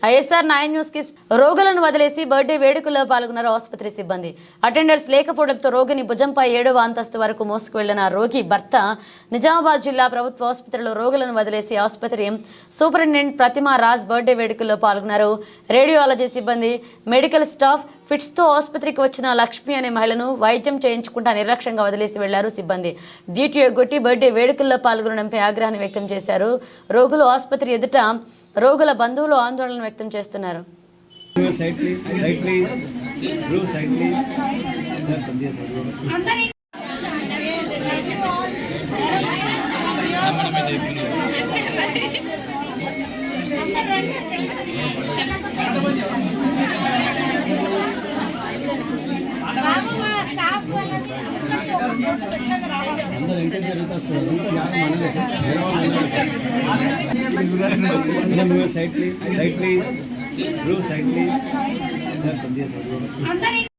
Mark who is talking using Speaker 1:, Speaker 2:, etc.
Speaker 1: ISR 9 news కి రోగులను వదిలేసి బర్త్డే వేడుకల్లో పాల్గొన్నారు ఆసుపత్రి సిబ్బంది. అటెండర్స్ లేకపోవడంతో రోగిని భుజంపై 7వ అంతస్తు వరకు మోసుకు వెళ్లిన రోగి భర్త నిజామాబాద్ జిల్లా ప్రభుత్వ ఆసుపత్రిలో రోగులను వదిలేసి ఆసుపత్రి సూపరింటెండెంట్ ప్రతిమా రాజ్ బర్త్డే వేడుకల్లో పాల్గొన్నారు. రేడియాలజీ సిబ్బంది, మెడికల్ స్టాఫ్ ఫిట్స్ తో ఆసుపత్రికి వచ్చిన లక్ష్మి అనే మహిళను వైద్యం చేయించుకుంటా నిర్లక్ష్యంగా వదిలేసి వెళ్లారు సిబ్బంది. డ్యూటీ ఎగ్గొట్టి బర్త్డే వేడుకల్లో పాల్గొనడంపై ఆగ్రహాన్ని వ్యక్తం చేశారు. రోగులు ఆసుపత్రి ఎదుట రోగుల బంధువులు ఆందోళన వ్యక్తం చేస్తున్నారు.
Speaker 2: Side please. Side please.